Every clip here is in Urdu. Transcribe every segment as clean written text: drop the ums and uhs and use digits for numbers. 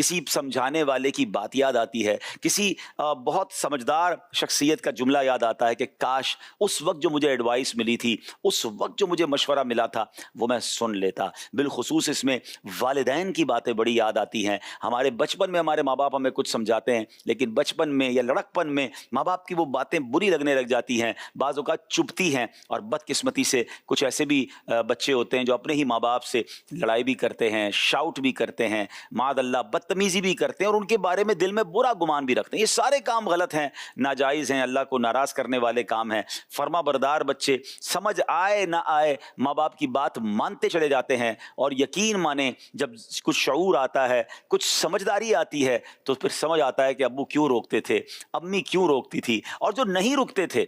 کسی سمجھانے والے کی بات یاد آتی ہے, کسی بہت سمجھدار شخصیت کا جملہ یاد آتا ہے کہ کاش اس وقت جو مجھے ایڈوائس ملی تھی, اس وقت جو مجھے مشورہ ملا تھا, وہ میں سن لیتا. بالخصوص اس میں والدین کی باتیں بڑی یاد آتی ہیں. ہمارے بچپن میں ہمارے ماں باپ ہمیں کچھ سمجھاتے ہیں, لیکن بچپن میں یا لڑکپن میں ماں باپ کی وہ باتیں بری لگنے لگ جاتی ہیں, بعض اوقات چبھتی ہیں. اور بدقسمتی سے کچھ ایسے بھی بچے ہوتے ہیں جو اپنے ہی ماں باپ سے لڑائی بھی کرتے ہیں, شاؤٹ بھی کرتے ہیں, معاذ اللہ بدتمیزی بھی کرتے ہیں, اور ان کے بارے میں دل میں برا گمان بھی رکھتے ہیں. یہ سارے کام غلط ہیں, ناجائز ہیں, اللہ کو ناراض کرنے والے کام ہیں. فرما بردار بچے سمجھ آئے نہ آئے ماں باپ کی بات مانتے چلے جاتے ہیں, اور یقین مانیں جب کچھ شعور آتا ہے, کچھ سمجھداری آتی ہے, تو پھر سمجھ آتا ہے کہ ابو کیوں روکتے تھے, امی کیوں روکتی تھی. اور جو نہیں رکتے تھے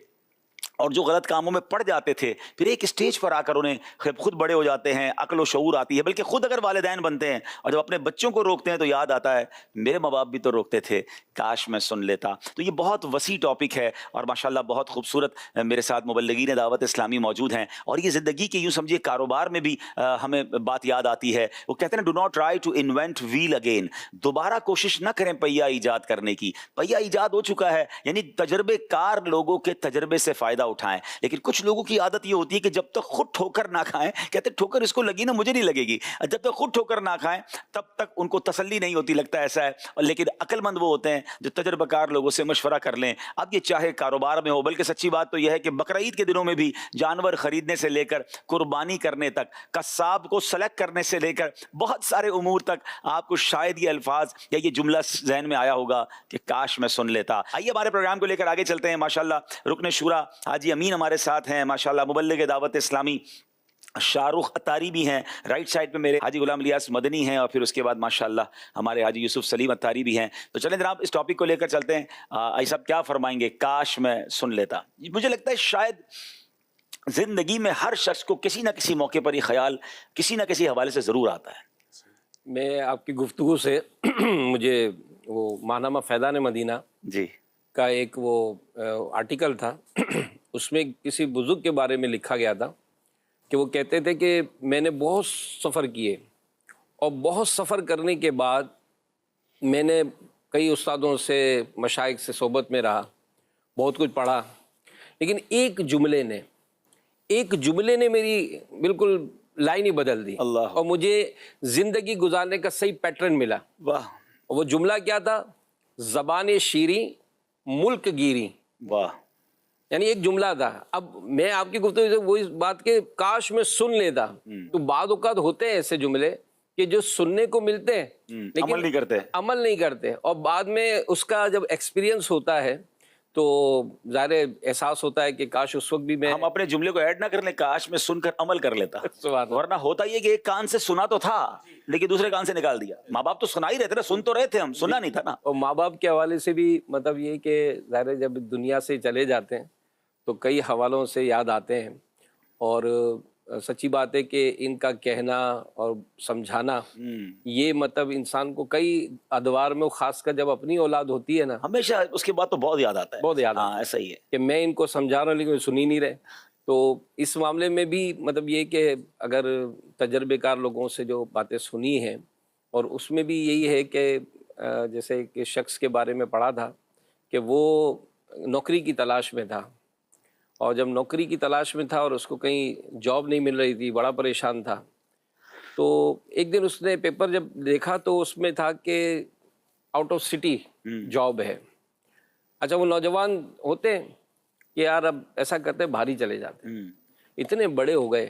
اور جو غلط کاموں میں پڑ جاتے تھے, پھر ایک اسٹیج پر آ کر انہیں خود بڑے ہو جاتے ہیں, عقل و شعور آتی ہے, بلکہ خود اگر والدین بنتے ہیں اور جب اپنے بچوں کو روکتے ہیں تو یاد آتا ہے میرے ماں باپ بھی تو روکتے تھے, کاش میں سن لیتا. تو یہ بہت وسیع ٹاپک ہے, اور ماشاءاللہ بہت خوبصورت میرے ساتھ مبلغین دعوت اسلامی موجود ہیں. اور یہ زندگی کے یوں سمجھیے کاروبار میں بھی ہمیں بات یاد آتی ہے. وہ کہتے ہیں do not try to invent wheel again, دوبارہ کوشش نہ کریں پہیہ ایجاد کرنے کی, پہیہ ایجاد ہو چکا ہے. یعنی تجربے کار لوگوں کے تجربے سے فائدہ اٹھائیں. لیکن کچھ لوگوں کی عادت یہ ہوتی ہے کہ جب تک خود ٹھوکر نہ کھائیں, کہتے ہیں ٹھوکر اس کو لگی نا مجھے نہیں لگے گی, جب تک خود ٹھوکر نہ کھائیں تب تک ان کو تسلی نہیں ہوتی, لگتا ہے ایسا ہے. لیکن عقل مند وہ ہوتے ہیں جو تجربہ کار لوگوں سے مشورہ کر لیں. اب یہ چاہے کاروبار میں ہو, بلکہ سچی بات تو یہ ہے کہ بقرعید کے دنوں میں بھی جانور خریدنے سے لے کر قربانی کرنے تک, قصاب کو سلیکٹ کرنے سے لے کر بہت سارے امور تک آپ کو شاید یہ الفاظ یا یہ جملہ ذہن میں آیا ہوگا کہ کاش میں سن لیتا. آئیے ہمارے پروگرام کو لے کر آگے چلتے ہیں. ماشاءاللہ رکن شورا حاجی امین ہمارے ساتھ ہیں, ماشاءاللہ مبلغ دعوت اسلامی شاہ رخ اتاری بھی ہیں, رائٹ سائڈ پہ میرے حاجی غلام الیاس مدنی ہیں, اور پھر اس کے بعد ماشاءاللہ ہمارے حاجی یوسف سلیم اتاری بھی ہیں. تو چلیں جناب اس ٹاپک کو لے کر چلتے ہیں. آئی صاحب کیا فرمائیں گے, کاش میں سن لیتا. مجھے لگتا ہے شاید زندگی میں ہر شخص کو کسی نہ کسی موقع پر یہ خیال کسی نہ کسی حوالے سے ضرور آتا ہے. میں آپ کی گفتگو سے مجھے وہ ماہنامہ فیضان مدینہ جی کا ایک وہ آرٹیکل تھا, اس میں کسی بزرگ کے بارے میں لکھا گیا تھا کہ وہ کہتے تھے کہ میں نے بہت سفر کیے, اور بہت سفر کرنے کے بعد میں نے کئی استادوں سے مشائخ سے صحبت میں رہا, بہت کچھ پڑھا, لیکن ایک جملے نے میری بالکل لائن ہی بدل دی, اللہ, اور مجھے زندگی گزارنے کا صحیح پیٹرن ملا. واہ, اور وہ جملہ کیا تھا, زبان شیریں ملک گیری. واہ, یعنی ایک جملہ تھا. اب میں آپ کی گفتگو سے وہی بات کہ کاش میں سن لیتا. تو بعض اوقات ہوتے ہیں ایسے جملے کہ جو سننے کو ملتے ہیں لیکن عمل نہیں کرتے, اور بعد میں اس کا جب ایکسپیرینس ہوتا ہے تو ظاہر احساس ہوتا ہے کہ کاش اس وقت بھی میں, ہم اپنے جملے کو ایڈ نہ کر لیں, کاش میں سن کر عمل کر لیتا. ورنہ ہوتا یہ کہ ایک کان سے سنا تو تھا لیکن دوسرے کان سے نکال دیا. ماں باپ تو سنا ہی رہتے نا, سن تو رہے تھے ہم, سننا نہیں تھا نا. اور ماں باپ کے حوالے سے بھی مطلب یہ کہ ظاہر جب دنیا سے چلے جاتے ہیں تو کئی حوالوں سے یاد آتے ہیں, اور سچی بات ہے کہ ان کا کہنا اور سمجھانا یہ مطلب انسان کو کئی ادوار میں, خاص کر جب اپنی اولاد ہوتی ہے نا, ہمیشہ اس کے بعد تو بہت یاد آتا ہے. بہت یاد ہاں ایسا ہی ہے کہ میں ان کو سمجھا رہا ہوں لیکن سن ہی نہیں رہے. تو اس معاملے میں بھی مطلب یہ کہ اگر تجربے کار لوگوں سے جو باتیں سنی ہیں, اور اس میں بھی یہی ہے کہ جیسے کہ شخص کے بارے میں پڑھا تھا کہ وہ نوکری کی تلاش میں تھا, اور جب نوکری کی تلاش میں تھا اور اس کو کہیں جاب نہیں مل رہی تھی, بڑا پریشان تھا. تو ایک دن اس نے پیپر جب دیکھا تو اس میں تھا کہ آؤٹ آف سٹی جاب ہے. اچھا وہ نوجوان ہوتے ہیں کہ یار اب ایسا کرتے بھاری چلے جاتے ہیں, اتنے بڑے ہو گئے,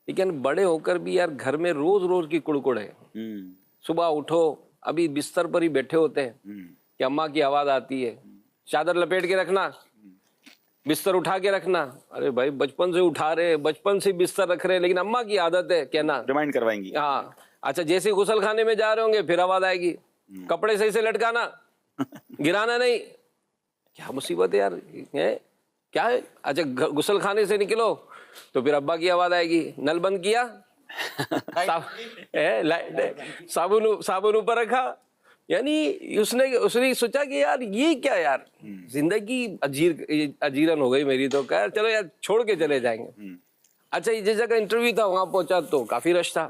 لیکن بڑے ہو کر بھی یار گھر میں روز روز کی کڑکڑ ہے. صبح اٹھو, ابھی بستر پر ہی بیٹھے ہوتے ہیں کہ اماں کی آواز آتی ہے, چادر لپیٹ کے رکھنا, بستر اٹھا کے رکھنا. ارے بھائی بچپن سے اٹھا رہے, بچپن سے بستر رکھ رہے, لیکن اماں کی عادت ہے کہنا, ریمائنڈ کروائیں گی. ہاں اچھا جیسے غسل خانے میں جا رہے ہوں گے پھر آواز آئے گی, کپڑے صحیح سے لٹکانا, گرانا نہیں. کیا مصیبت ہے یار, کیا ہے. اچھا غسل خانے سے نکلو تو پھر ابا کی آواز آئے گی, نل بند کیا, صابن اوپر رکھا. یعنی اس نے سوچا کہ یار یہ کیا یار, زندگی اجیرن ہو گئی میری. تو کہا چلو یار چھوڑ کے چلے جائیں گے. اچھا جس جگہ انٹرویو تھا وہاں پہنچا تو کافی رش تھا,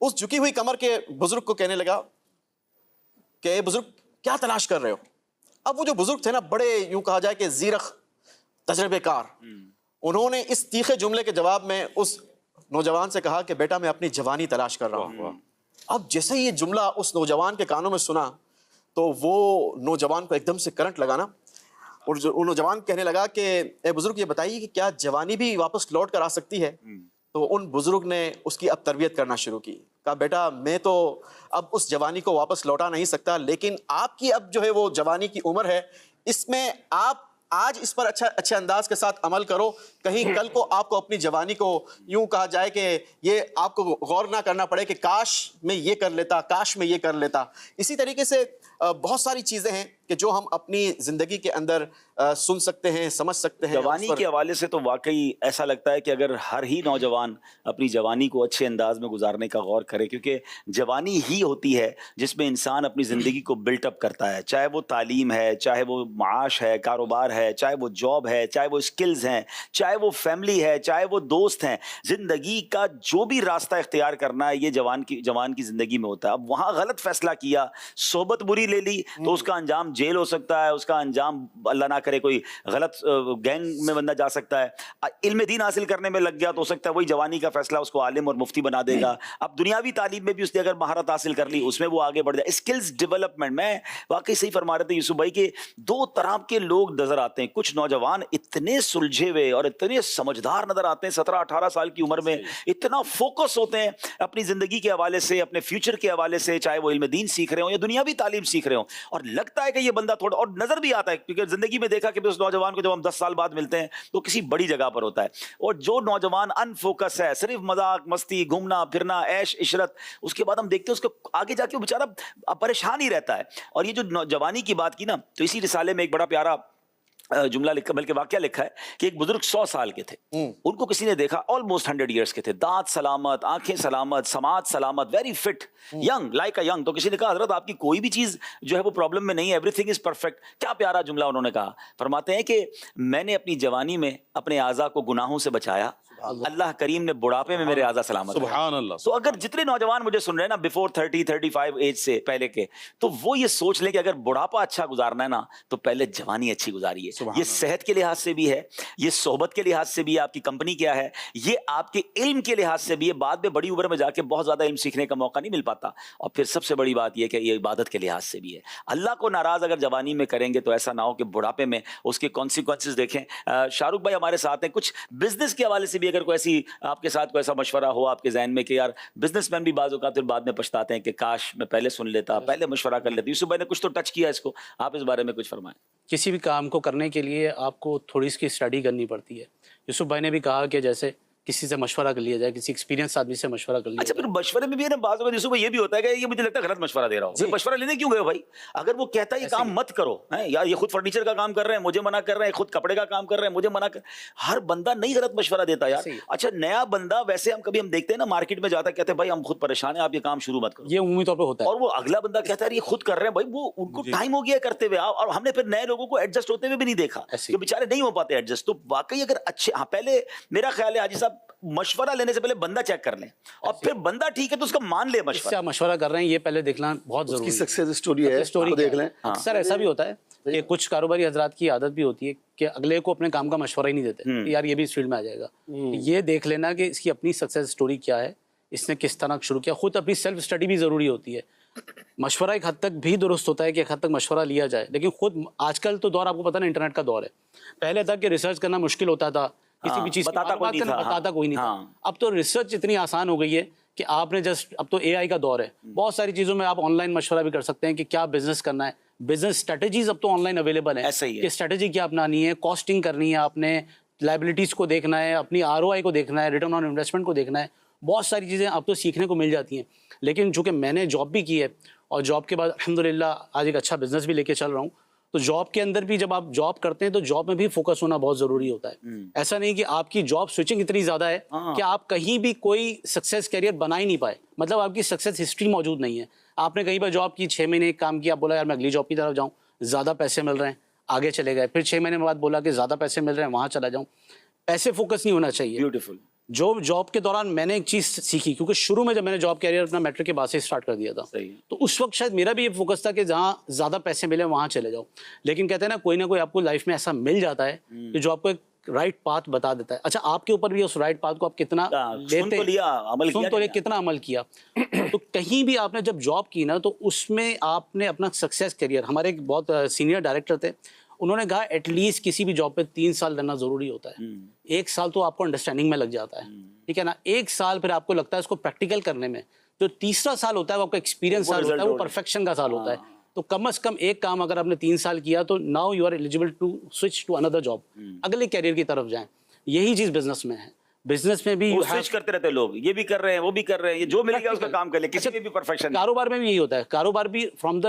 اس جھکی ہوئی کمر کے بزرگ کو کہنے لگا کہ اے بزرگ کیا تلاش کر رہے ہو؟ اب وہ جو بزرگ تھے نا بڑے یوں کہا جائے کہ زیرخ تجربے کار، انہوں نے اس تیکھے جملے کے جواب میں اس نوجوان سے کہا کہ بیٹا میں اپنی جوانی تلاش کر رہا ہوں۔ اب جیسے ہی یہ جملہ اس نوجوان کے کانوں میں سنا تو وہ نوجوان کو ایک دم سے کرنٹ لگا نا، اور وہ نوجوان کہنے لگا کہ اے بزرگ یہ بتائیے کہ کیا جوانی بھی واپس لوٹ کر آ سکتی ہے؟ تو ان بزرگ نے اس کی اب تربیت کرنا شروع کی، کہا بیٹا میں تو اب اس جوانی کو واپس لوٹا نہیں سکتا، لیکن آپ کی اب جو ہے وہ جوانی کی عمر ہے، اس میں آپ آج اس پر اچھے انداز کے ساتھ عمل کرو، کہیں کل کو آپ کو اپنی جوانی کو یوں کہا جائے کہ یہ آپ کو غور نہ کرنا پڑے کہ کاش میں یہ کر لیتا، کاش میں یہ کر لیتا۔ اسی طریقے سے بہت ساری چیزیں ہیں کہ جو ہم اپنی زندگی کے اندر سن سکتے ہیں، سمجھ سکتے ہیں۔ جوانی کے حوالے سے تو واقعی ایسا لگتا ہے کہ اگر ہر ہی نوجوان اپنی جوانی کو اچھے انداز میں گزارنے کا غور کرے، کیونکہ جوانی ہی ہوتی ہے جس میں انسان اپنی زندگی کو بلٹ اپ کرتا ہے، چاہے وہ تعلیم ہے، چاہے وہ معاش ہے، کاروبار ہے، چاہے وہ جاب ہے، چاہے وہ اسکلز ہیں، چاہے وہ فیملی ہے، چاہے وہ دوست ہیں، زندگی کا جو بھی راستہ اختیار کرنا ہے یہ جوان کی زندگی میں ہوتا ہے۔ اب وہاں غلط فیصلہ کیا، صحبت بری لے لی تو اس کا انجام جیل ہو سکتا ہے، اس کا انجام اللہ نہ کرے کوئی غلط گینگ میں بندہ جا سکتا ہے۔ علم دین حاصل کرنے میں لگ گیا تو ہو سکتا ہے وہی جوانی کا فیصلہ اس کو عالم اور مفتی بنا دے گا۔ اب دنیاوی تعلیم میں بھی اس نے اگر مہارت حاصل کر لی اس میں وہ آگے بڑھ جائے۔ اسکلز ڈیولپمنٹ میں واقعی صحیح فرما رہے تھے یوسف بھائی کہ دو طرح کے لوگ نظر آتے ہیں، کچھ نوجوان اتنے سلجھے ہوئے اور اتنے سمجھدار نظر آتے ہیں 17-18 سال کی عمر میں، اتنا فوکس ہوتے ہیں اپنی زندگی کے حوالے سے، اپنے فیوچر کے حوالے سے، چاہے وہ علم دین سیکھ رہے ہوں یا دنیاوی تعلیم سیکھ رہے ہوں، اور لگتا ہے کہ یہ بندہ تھوڑا، اور نظر بھی آتا ہے کیونکہ زندگی میں دیکھا کہ اس نوجوان کو جب ہم 10 سال بعد ملتے ہیں تو کسی بڑی جگہ پر ہوتا ہے، اور جو نوجوان ان فوکس ہے، صرف مذاق مستی گھومنا پھرنا عیش عشرت، اس کے بعد ہم دیکھتے ہیں اس کو آگے جا کے وہ بیچارہ پریشان ہی رہتا ہے۔ اور یہ جو جوانی کی بات کی نا تو اسی رسالے میں ایک بڑا پیارا جملہ لکھا، بلکہ واقعہ لکھا ہے کہ ایک بزرگ 100 سال کے تھے، ان کو کسی نے دیکھا آلموسٹ 100 ایئرس کے تھے، دانت سلامت، آنکھیں سلامت، سماعت سلامت، very fit, young like a young. تو کسی نے کہا حضرت آپ کی کوئی بھی چیز جو ہے وہ پرابلم میں نہیں ہے، ایوری تھنگ از پرفیکٹ۔ کیا پیارا جملہ انہوں نے کہا، فرماتے ہیں کہ میں نے اپنی جوانی میں اپنے اعضاء کو گناہوں سے بچایا، اللہ کریم نے بڑھاپے میں میرے اعضاء سلامت رکھے۔ سبحان اللہ۔ تو اگر جتنے نوجوان مجھے سن رہے ہیں نا بفور 30-35 ایج سے پہلے کے، تو وہ یہ سوچ لیں کہ اگر بڑھاپا اچھا گزارنا ہے نا تو پہلے جوانی اچھی گزاری ہے۔ یہ صحت کے لحاظ سے بھی ہے، یہ صحبت کے لحاظ سے بھی ہے، آپ کی کمپنی کیا ہے، یہ آپ کے علم کے لحاظ سے بھی ہے۔ بعد میں بڑی عمر میں جا کے بہت زیادہ علم سیکھنے کا موقع نہیں مل پاتا، اور پھر سب سے بڑی بات یہ کہ یہ عبادت کے لحاظ سے بھی ہے۔ اللہ کو ناراض اگر جوانی میں کریں گے تو ایسا نہ ہو کہ بڑھاپے میں اس کے کانسیکوینسز دیکھیں۔ شاہ رخ بھائی ہمارے ساتھ ہیں، کچھ بزنس کے حوالے سے بھی اگر کوئی ایسی آپ کے ساتھ کوئی ایسا مشورہ ہو آپ کے ذہن میں کہ یار بزنس مین بھی بعض اوقات پھر بعد میں پچھتاتے ہیں کہ کاش میں پہلے سن لیتا، پہلے مشورہ کر لیتا۔ یوسف بھائی نے کچھ تو ٹچ کیا اس کو، آپ اس بارے میں کچھ فرمائیں۔ کسی بھی کام کو کرنے کے لیے آپ کو تھوڑی اس کی اسٹڈی کرنی پڑتی ہے۔ یوسف بھائی نے بھی کہا کہ جیسے کسی سے مشورہ کر لیا جائے، کسی ایکسپیرینس آدمی سے مشورہ کر لیا اچھا جائے۔ پھر مشورے میں بھی ہے نا بعض اوقات یوسف بھائی یہ بھی ہوتا ہے کہ یہ مجھے لگتا ہے غلط مشورہ دے رہا ہوں، پھر مشورہ لینے کیوں گئے بھائی؟ اگر وہ کہتا ہے یہ کام مت کرو، یار یہ خود فرنیچر کا کام کر رہے ہیں مجھے منع کر رہے ہیں، خود کپڑے کا کام کر رہے ہیں مجھے منع کر، ہر بندہ نہیں غلط مشورہ دیتا یار۔ اچھا نیا بندہ ویسے ہم دیکھتے ہیں نا مارکیٹ میں جاتا ہے کہتے ہیں بھائی ہم خود پریشان ہیں آپ یہ کام شروع مت کرو، یہ عمومی طور پہ ہوتا ہے۔ اور وہ اگلا بندہ کہتا ہے یہ خود کر رہے ہیں، بھائی وہ ان کو ٹائم ہو گیا کرتے ہوئے، اور ہم نے پھر نئے لوگوں کو ایڈجسٹ ہوتے ہوئے بھی نہیں دیکھا کہ بیچارے نہیں ہو پاتے ایڈجسٹ۔ تو واقعی اگر اچھے، ہاں پہلے میرا خیال ہے حاجی صاحب مشورہ لینے سے پہلے بندہ چیک کر لیں، اور پھر بندہ ٹھیک ہے تو اس کا مان لے اس سے مشورہ۔ آپ مشورہ کر رہے ہیں یہ پہلے دیکھنا بہت ضروری ہے۔ سکسیس سٹوری ہے، اسٹوری دیکھ لیں۔ اکثر ایسا بھی ہوتا ہے کہ کچھ کاروباری حضرات کی عادت بھی ہوتی ہے کہ اگلے کو اپنے کام کا مشورہ ہی نہیں دیتے کہ یار یہ بھی اس فیلڈ میں آ جائے گا۔ یہ دیکھ لینا کہ اس کی اپنی سکسیس سٹوری کیا ہے، اس نے کس طرح شروع کیا، خود اپنی سیلف اسٹڈی بھی ضروری ہوتی ہے۔ مشورہ ایک حد تک بھی درست ہوتا ہے کہ ایک حد تک مشورہ لیا جائے، لیکن خود آج کل تو دور آپ کو پتہ نا انٹرنیٹ کا دور ہے، پہلے تک کہ ریسرچ کرنا مشکل ہوتا تھا، کسی بھی چیز بتاتا کوئی نہیں تھا۔ اب تو ریسرچ اتنی آسان ہو گئی ہے کہ آپ نے جسٹ، اب تو اے آئی کا دور ہے، بہت ساری چیزوں میں آپ آن لائن مشورہ بھی کر سکتے ہیں کہ کیا بزنس کرنا ہے، بزنس اسٹریٹجیز اب تو آن لائن اویلیبل ہیں کہ اسٹریٹجی کیا اپنانی ہے، کاسٹنگ کرنی ہے آپ نے، لائبلٹیز کو دیکھنا ہے، اپنی ROI کو دیکھنا ہے، ریٹرن آن انویسٹمنٹ کو دیکھنا ہے، بہت ساری چیزیں اب تو سیکھنے کو مل جاتی ہیں۔ لیکن چونکہ میں نے جاب بھی کی ہے اور جاب کے بعد الحمدللہ آج ایک اچھا بزنس بھی لے کے چل رہا ہوں، تو جاب کے اندر بھی جب آپ جاب کرتے ہیں تو جاب میں بھی فوکس ہونا بہت ضروری ہوتا ہے۔ ایسا نہیں کہ آپ کی جاب سوئچنگ اتنی زیادہ ہے کہ آپ کہیں بھی کوئی سکسیس کیریئر بنا ہی نہیں پائے، مطلب آپ کی سکسیس ہسٹری موجود نہیں ہے۔ آپ نے کہیں پر جاب کی، 6 مہینے کام کیا، بولا یار میں اگلی جاب کی طرف جاؤں، زیادہ پیسے مل رہے ہیں، آگے چلے گئے، پھر 6 مہینے بعد بولا کہ زیادہ پیسے مل رہے ہیں وہاں چلا جاؤں۔ ایسے فوکس نہیں ہونا چاہیے۔ بیوٹیفل۔ جو جاب کے دوران میں نے ایک چیز سیکھی, کیونکہ شروع میں جب میں نے جاب کیریئر اپنا میٹرک کے بعد سے اسٹارٹ کر دیا تھا, تو اس وقت شاید میرا بھی یہ فوکس تھا کہ جہاں زیادہ پیسے ملے وہاں چلے جاؤ. لیکن کہتے ہیں نا کوئی نہ کوئی آپ کو لائف میں ایسا مل جاتا ہے کہ جو آپ کو ایک رائٹ پاتھ بتا دیتا ہے. اچھا آپ کے اوپر بھی اس رائٹ پاتھ کو آپ کتنا لیتے ہیں, کتنا عمل کیا. تو کہیں بھی آپ نے جب جاب کی نا تو اس میں آپ نے اپنا سکسیس کیریئر, ہمارے ایک بہت سینئر ڈائریکٹر تھے, انہوں نے کہا ایٹ لیسٹ کسی بھی جاب پہ 3 سال رہنا ضروری ہوتا ہے. 1 سال تو آپ کو انڈرسٹینڈنگ میں لگ جاتا ہے, ٹھیک ہے نا, 1 سال پھر آپ کو لگتا ہے اس کو پریکٹیکل کرنے میں, جو تیسرا سال ہوتا ہے وہ آپ کا ایکسپیرینس سال ہوتا ہے, وہ پرفیکشن کا سال ہوتا ہے. تو کم از کم ایک کام اگر آپ نے 3 سال کیا تو now you are eligible to switch to another job, اگلے کیریئر کی طرف جائیں. یہی چیز بزنس میں ہے. بزنس میں بھی سوئچ کرتے رہتے لوگ, یہ بھی کر رہے ہیں وہ بھی کر رہے ہیں, یہ جو مل گیا اس کا کام کر لے, کسی میں بھی پرفیکشن. کاروبار میں بھی یہی ہوتا ہے, کاروبار بھی فرام دا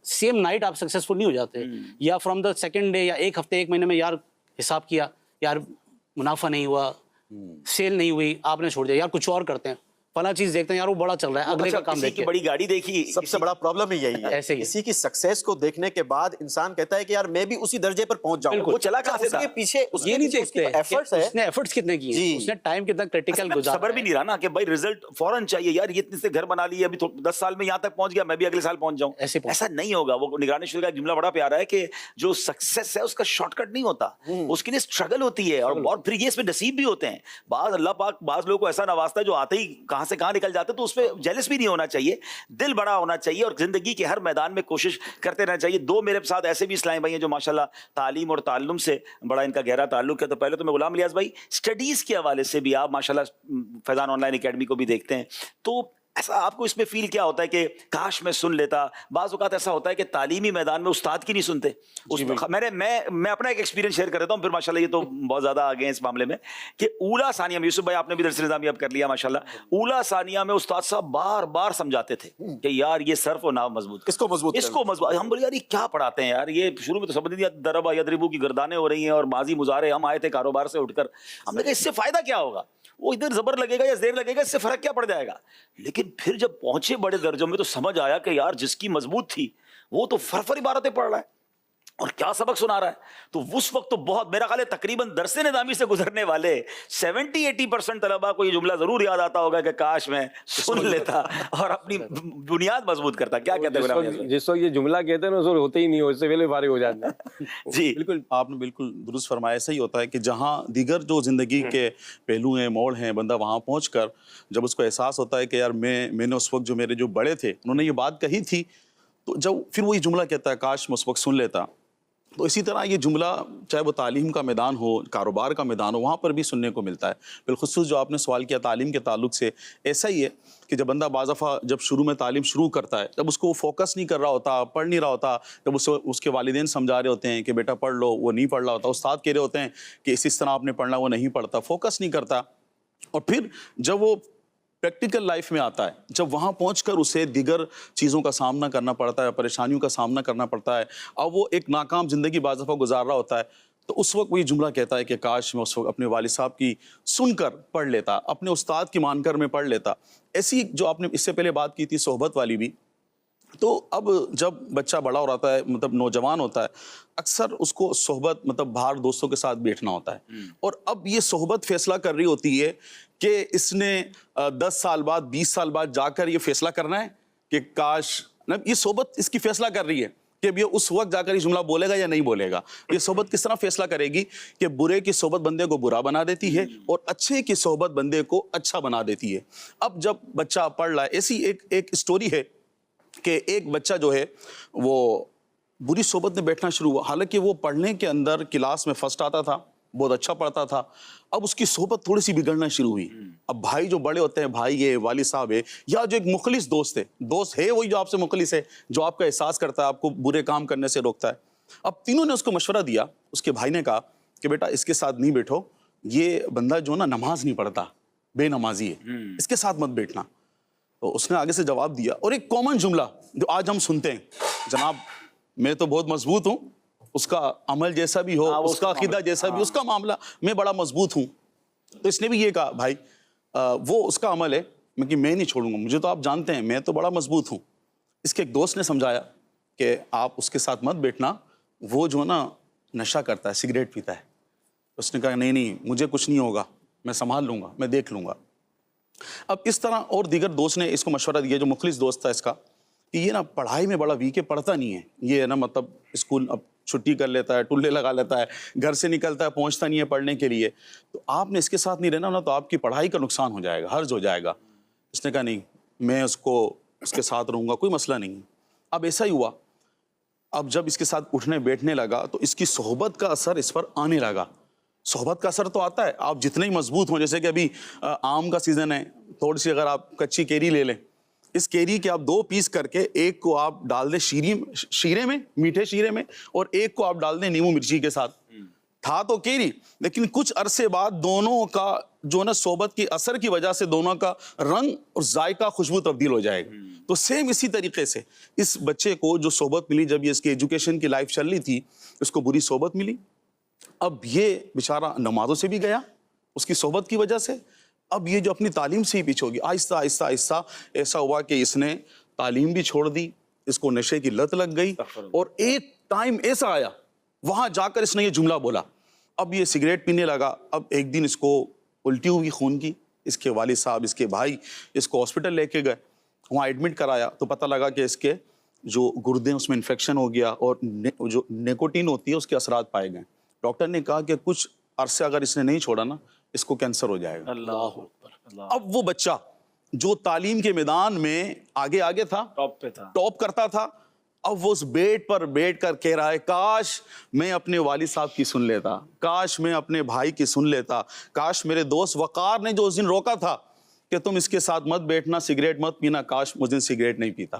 سیم نائٹ آپ سکسیسفل نہیں ہو جاتے, یا فرام دا سیکنڈ ڈے یا ایک ہفتے 1 مہینے میں یار حساب کیا, یار منافع نہیں ہوا, سیل نہیں ہوئی, آپ نے چھوڑ دیا, یار کچھ اور کرتے ہیں, فلاں چیز دیکھتے ہیں, یار وہ بڑا چل رہا ہے, اگلے کا کام دیکھیں. بڑی گاڑی دیکھی, سب سے بڑا پرابلم ہی یہی ہے. ایسے ہی کسی کی سکسیس کو دیکھنے کے بعد انسان کہتا ہے کہ یار میں بھی اسی درجے پر پہنچ جاؤں. وہ چلا کہاں سے تھا, پیچھے یہ نہیں دیکھتے ایفرٹس ہے, اس نے ایفرٹس کتنے کیے ہیں, اس نے ٹائم کتنا کریٹیکل گزارا. صبر بھی نہیں رہا نا کہ بھائی ریزلٹ فوراً چاہیے, یار یہ اتنے سے گھر بنا لیے, ابھی 10 سال میں یہاں تک پہنچ گیا, میں بھی اگلے سال پہنچ جاؤں. ایسا نہیں ہوگا. وہ نگرانی شروع کا جملہ بڑا پیارا ہے کہ جو سکسیس ہے اس کا شارٹ کٹ نہیں ہوتا, اس کے لیے اسٹرگل ہوتی ہے, اور پھر یہ اس میں نصیب بھی ہوتے ہیں. بعض اللہ پاک بعض لوگوں کو ایسا نوازتا ہے جو آتے ہی کہاں سے کہاں نکل جاتے, تو اس پہ جیلس بھی نہیں ہونا چاہیے, دل بڑا ہونا چاہیے, اور زندگی کے ہر میدان میں کوشش کرتے رہنا چاہیے. 2 میرے ساتھ ایسے بھی اسلام بھائی ہیں جو ماشاءاللہ تعلیم اور تعلم سے بڑا ان کا گہرا تعلق ہے. تو پہلے تو میں غلام الیاس بھائی, اسٹڈیز کے حوالے سے بھی آپ ماشاءاللہ فیضان آن لائن اکیڈمی کو بھی دیکھتے ہیں, تو ایسا آپ کو اس میں فیل کیا ہوتا ہے کہ کاش میں سن لیتا؟ بعض اوقات ایسا ہوتا ہے کہ تعلیمی میدان میں استاد کی نہیں سنتے. میں اپنا ایک ایکسپیرینس شیئر کر دیتا ہوں, پھر ماشاءاللہ یہ تو بہت زیادہ آگے ہیں اس معاملے میں, کہ اولا ثانیہ میں, یوسف بھائی آپ نے بھی درس نظامی اب کر لیا ماشاءاللہ, اولا ثانیہ میں استاد صاحب بار بار سمجھاتے تھے کہ یار یہ صرف و نحو مضبوط, اس کو مضبوط. ہم بولے یار یہ کیا پڑھاتے ہیں یار, یہ شروع میں تو سمجھ نہیں, دربا یدربو کی گردانیں ہو رہی ہیں اور ماضی مضارع, ہم آئے تھے کاروبار سے اٹھ کر, ہم نے کہا اس سے فائدہ کیا ہوگا, وہ ادھر زبر لگے گا یا زیر لگے گا, اس سے فرق کیا پڑ جائے گا. لیکن پھر جب پہنچے بڑے درجوں میں تو سمجھ آیا کہ یار جس کی مضبوط تھی وہ تو فرفر عبارتیں پڑھ رہا ہے اور کیا سبق سنا رہا ہے. تو اس وقت تو بہت, میرا خیال ہے تقریباً درس نظامی سے گزرنے والے 70-80% طلباء کو یہ جملہ ضرور یاد آتا ہوگا کہ کاش میں سن لیتا اور اپنی بنیاد مضبوط کرتا. کیا کہتے ہیں جس وقت یہ جملہ کہتے ہیں نا, ہوتے ہی نہیں ہو, اس سے پہلے فارغ ہو جاتے ہیں. جی بالکل, آپ نے بالکل درست فرمایا. ایسا ہی ہوتا ہے کہ جہاں دیگر جو زندگی کے پہلو ہیں, موڑ ہیں, بندہ وہاں پہنچ کر جب اس کو احساس ہوتا ہے کہ یار میں نے اس وقت جو میرے جو بڑے تھے انہوں نے یہ بات کہی تھی, تو جب پھر وہی جملہ کہتا ہے کاش میں اس وقت سن لیتا. تو اسی طرح یہ جملہ چاہے وہ تعلیم کا میدان ہو, کاروبار کا میدان ہو, وہاں پر بھی سننے کو ملتا ہے. بالخصوص جو آپ نے سوال کیا تعلیم کے تعلق سے, ایسا ہی ہے کہ جب بندہ بعض دفعہ جب شروع میں تعلیم شروع کرتا ہے, جب اس کو وہ فوکس نہیں کر رہا ہوتا, پڑھ نہیں رہا ہوتا, جب اس کے والدین سمجھا رہے ہوتے ہیں کہ بیٹا پڑھ لو, وہ نہیں پڑھ رہا ہوتا, استاد کہہ رہے ہوتے ہیں کہ اس طرح آپ نے پڑھنا, وہ نہیں پڑھتا, فوکس نہیں کرتا. اور پھر جب وہ پریکٹیکل لائف میں آتا ہے, جب وہاں پہنچ کر اسے دیگر چیزوں کا سامنا کرنا پڑتا ہے, پریشانیوں کا سامنا کرنا پڑتا ہے, اور وہ ایک ناکام زندگی بعض دفعہ گزار رہا ہوتا ہے, تو اس وقت وہ یہ جملہ کہتا ہے کہ کاش میں اس وقت اپنے والد صاحب کی سن کر پڑھ لیتا, اپنے استاد کی مان کر میں پڑھ لیتا. ایسی جو آپ نے اس سے پہلے بات کی تھی صحبت والی بھی, تو اب جب بچہ بڑا ہو رہا ہے, مطلب نوجوان ہوتا ہے, اکثر اس کو صحبت مطلب باہر دوستوں کے ساتھ بیٹھنا ہوتا ہے, اور اب یہ صحبت فیصلہ کر رہی ہوتی ہے کہ اس نے 10 سال بعد 20 سال بعد جا کر یہ فیصلہ کرنا ہے کہ کاش, یہ صحبت اس کی فیصلہ کر رہی ہے کہ اب یہ اس وقت جا کر یہ جملہ بولے گا یا نہیں بولے گا. یہ صحبت کس طرح فیصلہ کرے گی کہ برے کی صحبت بندے کو برا بنا دیتی ہے اور اچھے کی صحبت بندے کو اچھا بنا دیتی ہے. اب جب بچہ پڑھ رہا ہے, ایسی ایک اسٹوری ہے کہ ایک بچہ جو ہے وہ بری صحبت میں بیٹھنا شروع ہوا, حالانکہ وہ پڑھنے کے اندر کلاس میں فرسٹ آتا تھا, بہت اچھا پڑھتا تھا. اب اس کی صحبت تھوڑی سی بگڑنا شروع ہوئی. اب بھائی جو بڑے ہوتے ہیں, بھائی ہے, والد صاحب ہے, یا جو ایک مخلص دوست ہے وہی جو آپ سے مخلص ہے, جو آپ کا احساس کرتا ہے, آپ کو برے کام کرنے سے روکتا ہے. اب تینوں نے اس کو مشورہ دیا. اس کے بھائی نے کہا کہ بیٹا اس کے ساتھ نہیں بیٹھو, یہ بندہ جو نا نماز نہیں پڑھتا, بے نمازی ہے, اس کے ساتھ مت بیٹھنا. تو اس نے آگے سے جواب دیا, اور ایک کامن جملہ جو آج ہم سنتے ہیں, جناب میں تو بہت مضبوط ہوں, اس کا عمل جیسا بھی ہو, اس کا عقیدہ جیسا بھی, اس کا معاملہ, میں بڑا مضبوط ہوں. تو اس نے بھی یہ کہا بھائی وہ اس کا عمل ہے, میں نہیں چھوڑوں گا, مجھے تو آپ جانتے ہیں میں تو بڑا مضبوط ہوں. اس کے ایک دوست نے سمجھایا کہ آپ اس کے ساتھ مت بیٹھنا, وہ جو نا نشہ کرتا ہے, سگریٹ پیتا ہے. اس نے کہا نہیں مجھے کچھ نہیں ہوگا, میں سنبھال لوں گا، میں دیکھ لوں گا۔ اب اس طرح اور دیگر دوست نے اس کو مشورہ دیا، جو مخلص دوست تھا اس کا، کہ یہ نا پڑھائی میں بڑا ویک ہے، پڑھتا نہیں ہے یہ نا، مطلب اسکول اب چھٹی کر لیتا ہے، ٹلے لگا لیتا ہے، گھر سے نکلتا ہے پہنچتا نہیں ہے پڑھنے کے لیے، تو آپ نے اس کے ساتھ نہیں رہنا نا، تو آپ کی پڑھائی کا نقصان ہو جائے گا، حرج ہو جائے گا۔ اس نے کہا نہیں، میں اس کے ساتھ رہوں گا، کوئی مسئلہ نہیں۔ اب ایسا ہی ہوا، اب جب اس کے ساتھ اٹھنے بیٹھنے لگا تو اس کی صحبت کا اثر اس پر آنے لگا۔ صحبت کا اثر تو آتا ہے، آپ جتنے ہی مضبوط ہوں، جیسے کہ ابھی آم کا سیزن ہے، تھوڑی سی اگر آپ کچی کیری لے لیں، اس کیری کے آپ 2 پیس کر کے ایک کو آپ ڈال دیں شیرے میں، میٹھے شیرے میں، اور ایک کو آپ ڈال دیں نیمبو مرچی کے ساتھ، تھا تو کیری، لیکن کچھ عرصے بعد دونوں کا جو نا صحبت کی اثر کی وجہ سے دونوں کا رنگ اور ذائقہ، خوشبو تبدیل ہو جائے گا۔ تو سیم اسی طریقے سے اس بچے کو جو صحبت ملی، جب یہ اس کی ایجوکیشن کی لائف چل رہی تھی، اس کو بری صحبت ملی، اب یہ بیچارہ نمازوں سے بھی گیا اس کی صحبت کی وجہ سے، اب یہ جو اپنی تعلیم سے ہی پیچھے ہوگی، آہستہ آہستہ آہستہ ایسا ہوا کہ اس نے تعلیم بھی چھوڑ دی، اس کو نشے کی لت لگ گئی، اور ایک ٹائم ایسا آیا وہاں جا کر اس نے یہ جملہ بولا، اب یہ سگریٹ پینے لگا۔ اب ایک دن اس کو الٹی ہوئی خون کی، اس کے والد صاحب، اس کے بھائی اس کو ہاسپٹل لے کے گئے، وہاں ایڈمٹ کرایا تو پتہ لگا کہ اس کے جو گردے اس میں انفیکشن ہو گیا، اور جو نیکوٹین ہوتی ہے اس کے اثرات پائے گئے۔ ڈاکٹر نے کہا کہ کچھ عرصے اگر اس نے نہیں چھوڑا نا، اس کو کینسر ہو جائے گا۔ اللہ اکبر۔ اب وہ بچہ جو تعلیم کے میدان میں آگے تھا، ٹاپ پہ تھا، ٹاپ کرتا تھا، اب وہ اس بیڈ پر بیٹھ کر کہہ رہا ہے، کاش میں اپنے والد صاحب کی سن لیتا، کاش میں اپنے بھائی کی سن لیتا، کاش میرے دوست وقار نے جو اس دن روکا تھا کہ تم اس کے ساتھ مت بیٹھنا، سگریٹ مت پینا، کاش اس دن سگریٹ نہیں پیتا،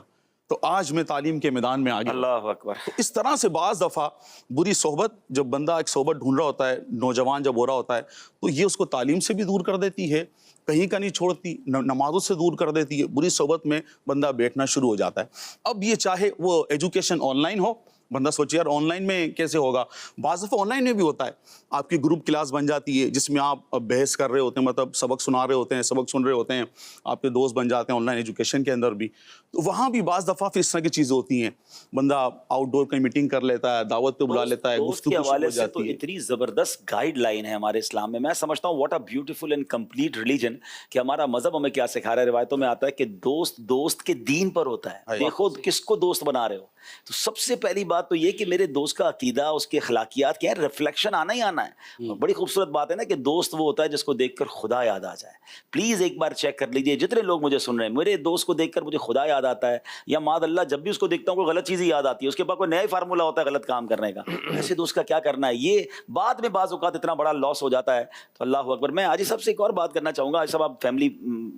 تو آج میں تعلیم کے میدان میں آ گیا۔ اللہ اکبر۔ تو اس طرح سے بعض دفعہ بری صحبت، جب بندہ ایک صحبت ڈھونڈ رہا ہوتا ہے، نوجوان جب ہو رہا ہوتا ہے، تو یہ اس کو تعلیم سے بھی دور کر دیتی ہے، کہیں کا نہیں چھوڑتی، نمازوں سے دور کر دیتی ہے، بری صحبت میں بندہ بیٹھنا شروع ہو جاتا ہے۔ اب یہ چاہے وہ ایجوکیشن آن لائن ہو، بندہ سوچے یار آن لائن میں کیسے ہوگا، بعض دفعہ آن لائن میں بھی ہوتا ہے، آپ کی گروپ کلاس بن جاتی ہے جس میں آپ بحث کر رہے ہوتے ہیں، مطلب سبق سنا رہے ہوتے ہیں، سبق سن رہے ہوتے ہیں، آپ کے دوست بن جاتے ہیں آن لائن ایجوکیشن کے اندر بھی، تو وہاں بھی بعض دفعہ پھر اس طرح کی چیزیں ہوتی ہیں، بندہ آؤٹ ڈور کہیں میٹنگ کر لیتا ہے، دعوت پہ بلا لیتا ہے، دوست گفتگو کے شروع ہو حوالے سے تو جاتی ہے۔ اتنی زبردست گائیڈ لائن ہے ہمارے اسلام میں، میں سمجھتا ہوں what a beautiful and complete religion, کہ ہمارا مذہب ہمیں کیا سکھا رہا ہے۔ روایتوں میں آتا ہے کہ دوست کے دین پر ہوتا ہے، دیکھو کس کو دوست بنا رہے ہو۔ تو سب سے پہلی بات تو یہ کہ میرے دوست کا عقیدہ، اس کے اخلاقیات کیا ہے، ریفلیکشن آنا ہی آنا ہے۔ بڑی خوبصورت بات ہے نا کہ دوست وہ ہوتا ہے جس کو دیکھ کر خدا یاد آ جائے۔ پلیز ایک بار چیک کر لیجئے، جتنے لوگ مجھے سن رہے ہیں، میرے دوست کو دیکھ کر مجھے خدا یاد آتا ہے، یا معاذ اللہ جب بھی اس کو دیکھتا ہوں کوئی غلط چیز ہی یاد آتی ہے، اس کے پاس کوئی نیا ہی فارمولا ہوتا ہے غلط کام کرنے کا، ایسے دوست کا کیا کرنا ہے۔ یہ بعد میں بعض اوقات اتنا بڑا لاس ہو جاتا ہے۔ تو اللہ اکبر۔ میں آج سب سے ایک اور بات کرنا چاہوں گا، سب آپ فیملی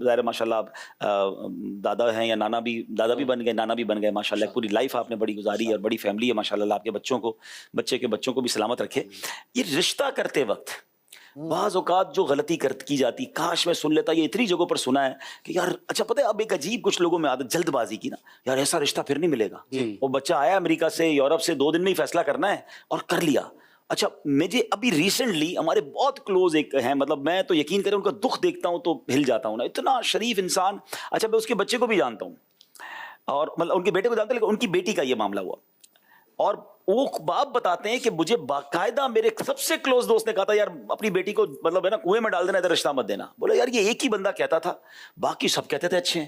ظاہر ماشاء اللہ دادا ہیں یا نانا بھی، دادا بھی بن گئے، نانا بھی بن گئے، ماشاء اللہ پوری لائف آپ نے بڑی گزاری ہے اور بڑی فیملی ہے ماشاء اللہ، آپ کے بچوں کو، بچے کے بچوں کو بھی سلامت رکھے۔ یہ رشتہ کرتے وقت بعض اوقات جو غلطی کی جاتی، کاش میں سن لیتا، یہ اتنی جگہوں پر سنا ہے کہ یار اچھا پتہ ہے اب ایک عجیب کچھ لوگوں میں عادت جلد بازی کی نا، یار ایسا رشتہ پھر نہیں ملے گا، وہ بچہ آیا امریکہ سے، یورپ سے، 2 دن میں ہی فیصلہ کرنا ہے اور کر لیا۔ اچھا مجھے ابھی ریسنٹلی ہمارے بہت کلوز ایک ہیں، مطلب میں تو یقین کریں ان کا دکھ دیکھتا ہوں تو ہل جاتا ہوں نا، اتنا شریف انسان۔ اچھا میں اس کے بچے کو بھی جانتا ہوں، اور مطلب ان کے بیٹے کو جانتا ہوں، لیکن ان کی بیٹی کا یہ معاملہ ہوا، اور وہ باپ بتاتے ہیں کہ مجھے باقاعدہ میرے سب سے کلوز دوست نے کہا تھا یار اپنی بیٹی کو مطلب ہے نا کنویں میں ڈال دینا، ادھر رشتہ مت دینا۔ بولا یار یہ ایک ہی بندہ کہتا تھا، باقی سب کہتے تھے اچھے ہیں،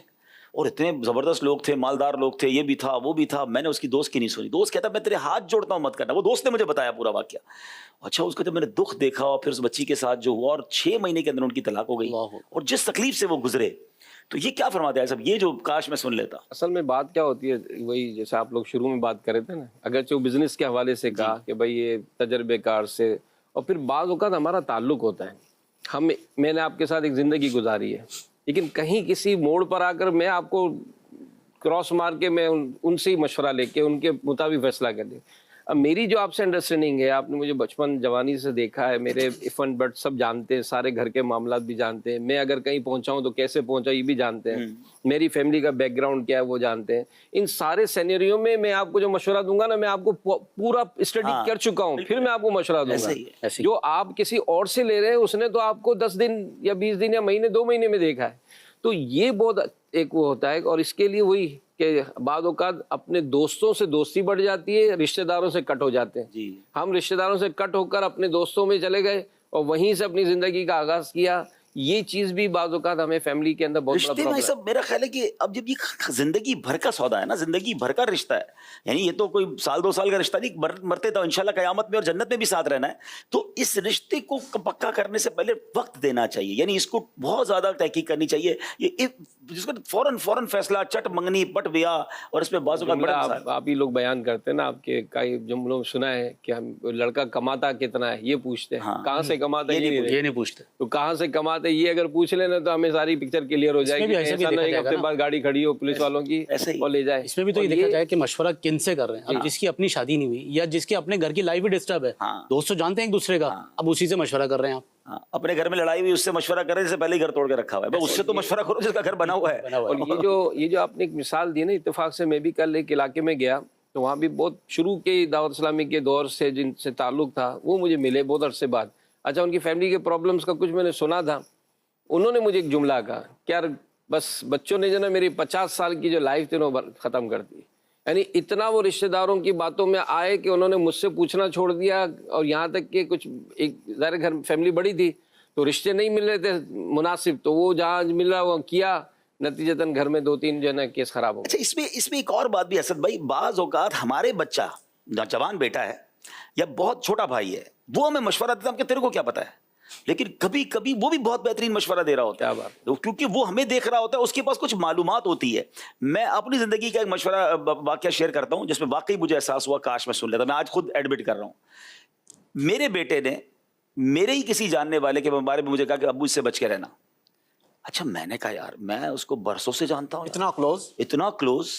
اور اتنے زبردست لوگ تھے، مالدار لوگ تھے، یہ بھی تھا وہ بھی تھا، میں نے اس کی دوست کی نہیں سنی۔ دوست کہتا میں تیرے ہاتھ جوڑتا ہوں مت کرنا، وہ دوست نے مجھے بتایا پورا واقعہ۔ اچھا اس کو جب میں نے دکھ دیکھا اور پھر اس بچی کے ساتھ جو ہوا، اور 6 مہینے کے اندر ان کی طلاق ہو گئی، اور جس تکلیف سے وہ گزرے، تو یہ کیا فرماتے ہیں صاحب، یہ جو کاش میں سن لیتا۔ اصل میں بات کیا ہوتی ہے، وہی جیسے آپ لوگ شروع میں بات کر رہے تھے نا، اگرچہ وہ بزنس کے حوالے سے کہا کہ بھائی یہ تجربے کار سے، اور پھر بعض اوقات ہمارا تعلق ہوتا ہے، میں نے آپ کے ساتھ ایک زندگی گزاری ہے، لیکن کہیں کسی موڑ پر آ کر میں آپ کو کراس مار کے میں ان سے ہی مشورہ لے کے ان کے مطابق فیصلہ کر دیں۔ اب میری جو آپ سے انڈرسٹینڈنگ ہے، آپ نے مجھے بچپن جوانی سے دیکھا ہے، میرے اف اینڈ بٹ سب جانتے ہیں، سارے گھر کے معاملات بھی جانتے ہیں، میں اگر کہیں پہنچا ہوں تو کیسے پہنچا یہ بھی جانتے ہیں، میری فیملی کا بیک گراؤنڈ کیا ہے وہ جانتے ہیں۔ ان سارے سینیریو میں آپ کو جو مشورہ دوں گا نا، میں آپ کو پورا اسٹڈی کر چکا ہوں، پھر میں آپ کو مشورہ دوں گا۔ جو آپ کسی اور سے لے رہے ہیں، اس نے تو آپ کو 10 دن یا 20 دن یا مہینے 2 مہینے میں دیکھا ہے، تو یہ بہت ایک وہ ہوتا ہے۔ اور اس کے لیے وہی کہ بعض اوقات اپنے دوستوں سے دوستی بڑھ جاتی ہے، رشتہ داروں سے کٹ ہو جاتے ہیں۔ ہم رشتہ داروں سے کٹ ہو کر اپنے دوستوں میں چلے گئے، اور وہیں سے اپنی زندگی کا آغاز کیا. یہ چیز بھی بعض اوقات ہمیں فیملی کے اندر بہت بڑا رشتے میں پرابلم سب میرا خیال ہے کہ اب جب یہ زندگی بھر کا سودا ہے نا, زندگی بھر کا رشتہ ہے, یعنی یہ تو کوئی سال 2 سال کا رشتہ نہیں, مرتے تو انشاءاللہ قیامت میں اور جنت میں بھی ساتھ رہنا ہے. تو اس رشتے کو پکا کرنے سے پہلے وقت دینا چاہیے, یعنی اس کو بہت زیادہ تحقیق کرنی چاہیے. یہ جس کو فوراً فیصلہ, چٹ منگنی پٹ بیاہ, اور اس میں بعض اوقات بڑا آپ ہی لوگ بیان کرتے ہیں نا, آپ کے کئی جملوں میں سنا ہے کہ ہم لڑکا کماتا کتنا ہے یہ پوچھتے ہیں, کہاں سے کماتا ہے یہ نہیں پوچھتے. تو کہاں سے کماتے یہ اگر پوچھ لینا تو ہمیں ساری پکچر کلیئر ہو جائے گی. ایک ہفتے بعد گاڑی کھڑی ہو پولیس والوں کی اور لے جائے. اس میں بھی تو یہ دیکھا جائے کہ مشورہ کن سے کر رہے ہیں. اب جس کی اپنی شادی نہیں ہوئی یا جس کے اپنے گھر کی لائف بھی ڈسٹرب ہے, دوست تو جانتے ہیں ایک دوسرے کا, اب اسی سے مشورہ کر رہے ہیں آپ. اپنے گھر میں لڑائی ہوئی اس سے مشورہ کرنے سے پہلے ہی گھر توڑ کے رکھا ہوا ہے, اس سے تو مشورہ کرو جس کا گھر بنا ہوا ہے. اور یہ جو آپ نے ایک مثال دی نا, اتفاق سے میں بھی کل ایک علاقے میں گیا تو وہاں بھی بہت شروع کے دعوت اسلامی کے دور سے جن سے تعلق تھا وہ مجھے ملے بہت عرصے بعد. اچھا, ان کی فیملی کے پرابلمس کا کچھ میں نے سنا تھا. انہوں نے مجھے ایک جملہ کہا کہ یار بس بچوں نے جو نا میری 50 سال کی جو لائف تھی وہ ختم کر دی. یعنی اتنا وہ رشتہ داروں کی باتوں میں آئے کہ انہوں نے مجھ سے پوچھنا چھوڑ دیا, اور یہاں تک کہ کچھ ایک ظاہر گھر فیملی بڑی تھی تو رشتے نہیں مل رہے تھے مناسب, تو وہ جہاں مل رہا وہ کیا, نتیجتاً گھر میں 2-3 جو ہے نا کیس خراب ہو. اچھا, اس میں ایک اور بات بھی اسد بھائی, بعض اوقات ہمارے بچہ نوجوان بیٹا ہے یا بہت چھوٹا بھائی ہے, وہ ہمیں مشورہ دیتا ہے کہ تیرے کو کیا پتا ہے, لیکن کبھی کبھی وہ بھی بہت بہترین مشورہ دے رہا ہوتا ہے. کیونکہ وہ ہمیں دیکھ رہا ہوتا ہے, اس کے پاس کچھ معلومات ہوتی ہے. میں اپنی زندگی کا ایک مشورہ واقعہ شیئر کرتا ہوں جس میں واقعی مجھے احساس ہوا کاش میں سن لیتا. میں آج خود ایڈمٹ کر رہا ہوں, میرے بیٹے نے میرے ہی کسی جاننے والے کے بارے میں مجھے کہا کہ ابو اس سے بچ کے رہنا. اچھا, میں نے کہا یار میں اس کو برسوں سے جانتا ہوں, اتنا کلوز,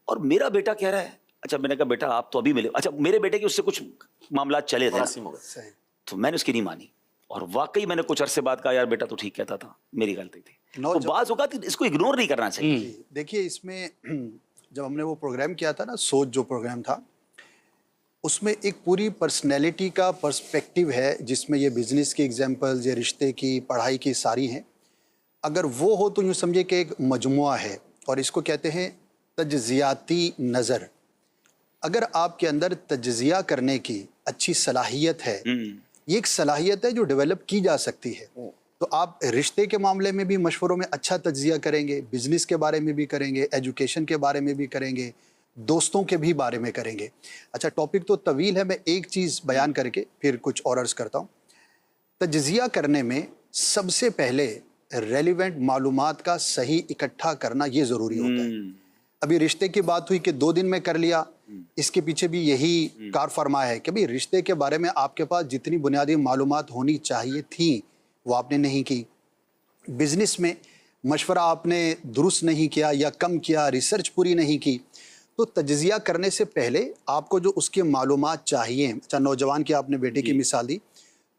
اور میرا بیٹا کہہ رہا ہے. اچھا, میں نے کہا بیٹا آپ تو ابھی ملے. اچھا, میرے بیٹے کے اس سے کچھ معاملات چلے تھے تو میں نے اس کی نہیں مانی, اور واقعی میں نے کچھ عرصے بعد کہا یار بیٹا تو ٹھیک کہتا تھا, میری غلطی تھی. تو بعض اوقات اس کو اگنور نہیں کرنا چاہیے. دیکھیے اس میں جب ہم نے وہ پروگرام کیا تھا نا, سوچ جو پروگرام تھا, اس میں ایک پوری پرسنالٹی کا پرسپیکٹیو ہے جس میں یہ بزنس کی ایگزامپلز, یہ رشتے کی, پڑھائی کی ساری ہیں. اگر وہ ہو تو یوں سمجھے کہ ایک مجموعہ ہے, اور اس کو کہتے ہیں تجزیاتی نظر. اگر آپ کے اندر تجزیہ کرنے کی اچھی صلاحیت ہے, یہ ایک صلاحیت ہے جو ڈیولپ کی جا سکتی ہے, تو آپ رشتے کے معاملے میں بھی مشوروں میں اچھا تجزیہ کریں گے, بزنس کے بارے میں بھی کریں گے, ایجوکیشن کے بارے میں بھی کریں گے, دوستوں کے بھی بارے میں کریں گے. اچھا, ٹاپک تو طویل ہے, میں ایک چیز بیان کر کے پھر کچھ اور عرض کرتا ہوں. تجزیہ کرنے میں سب سے پہلے ریلیونٹ معلومات کا صحیح اکٹھا کرنا یہ ضروری ہوتا ہے. ابھی رشتے کی بات ہوئی کہ 2 دن میں کر لیا, اس کے پیچھے بھی یہی کار فرما ہے کہ بھی رشتے کے بارے میں آپ کے پاس جتنی بنیادی معلومات ہونی چاہیے تھیں وہ آپ نے نہیں کی. بزنس میں مشورہ آپ نے درست نہیں کیا یا کم کیا, ریسرچ پوری نہیں کی. تو تجزیہ کرنے سے پہلے آپ کو جو اس کی معلومات چاہیے. اچھا, نوجوان کی آپ نے بیٹے کی مثال دی,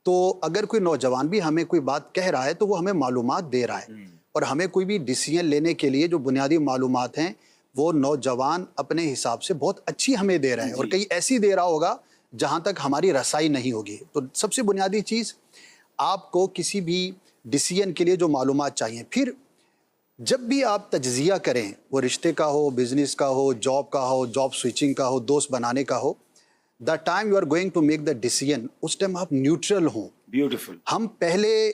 تو اگر کوئی نوجوان بھی ہمیں کوئی بات کہہ رہا ہے تو وہ ہمیں معلومات دے رہا ہے, اور ہمیں کوئی بھی ڈیسیژن لینے کے لیے جو بنیادی معلومات ہیں وہ نوجوان اپنے حساب سے بہت اچھی ہمیں دے رہا ہے, اور کئی ایسی دے رہا ہوگا جہاں تک ہماری رسائی نہیں ہوگی. تو سب سے بنیادی چیز, آپ کو کسی بھی ڈیسیژن کے لیے جو معلومات چاہیے, پھر جب بھی آپ تجزیہ کریں, وہ رشتے کا ہو, بزنس کا ہو, جاب کا ہو, جاب سوئچنگ کا ہو, دوست بنانے کا ہو, the time you are going to make the decision, اس ٹائم آپ نیوٹرل ہوں. بیوٹیفل. ہم پہلے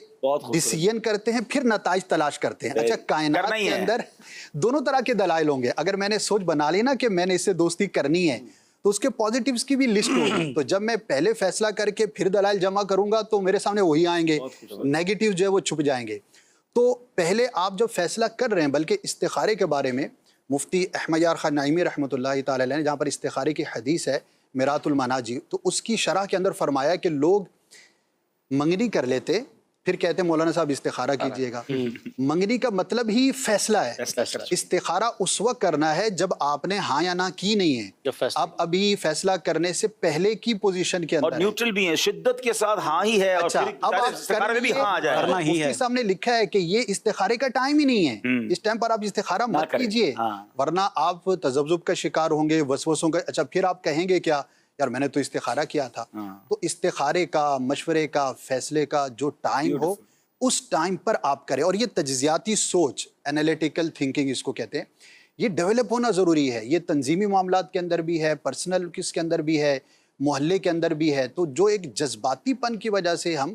ڈیسیژن کرتے ہیں پھر نتائج تلاش کرتے ہیں. اچھا, کائنات کے اندر دونوں طرح کے دلائل ہوں گے. اگر میں نے سوچ بنا لی نا کہ میں نے اس سے دوستی کرنی ہے تو اس کے پازیٹیوز کی بھی لسٹ ہوگی, تو جب میں پہلے فیصلہ کر کے پھر دلائل جمع کروں گا تو میرے سامنے وہی آئیں گے, نیگیٹیو جو ہے وہ چھپ جائیں گے. تو پہلے آپ جب فیصلہ کر رہے ہیں, بلکہ استخارے کے بارے میں مفتی احمد یار خان نعیمی رحمۃ اللہ تعالی علیہ نے جہاں پر استخارے کی حدیث ہے میرات المناجی, تو اس کی شرح کے اندر فرمایا کہ لوگ منگنی کر لیتے پھر کہتے ہیں مولانا صاحب استخارہ کیجئے گا. منگنی کا مطلب ہی فیصلہ ہے. استخارہ اس وقت کرنا ہے جب آپ نے ہاں یا نہ کی نہیں ہے, آپ ابھی فیصلہ کرنے سے پہلے کی پوزیشن کے اندر اور نیوٹرل بھی ہے, شدت کے ساتھ ہاں ہی ہے, اور پھر استخارے میں بھی ہاں آ جائے. مفتی صاحب نے لکھا ہے کہ یہ استخارے کا ٹائم ہی نہیں ہے, اس ٹائم پر آپ استخارہ مت کیجئے, ورنہ آپ تذبذب کا شکار ہوں گے, وسوسوں کا. اچھا, پھر آپ کہیں گے کیا, یار میں نے تو استخارہ کیا تھا. تو استخارے کا, مشورے کا, فیصلے کا جو ٹائم ہو اس ٹائم پر آپ کریں. اور یہ تجزیاتی سوچ, انالیٹیکل تھنکنگ اس کو کہتے ہیں, یہ ڈیولپ ہونا ضروری ہے. یہ تنظیمی معاملات کے اندر بھی ہے, پرسنل کس کے اندر بھی ہے, محلے کے اندر بھی ہے. تو جو ایک جذباتی پن کی وجہ سے ہم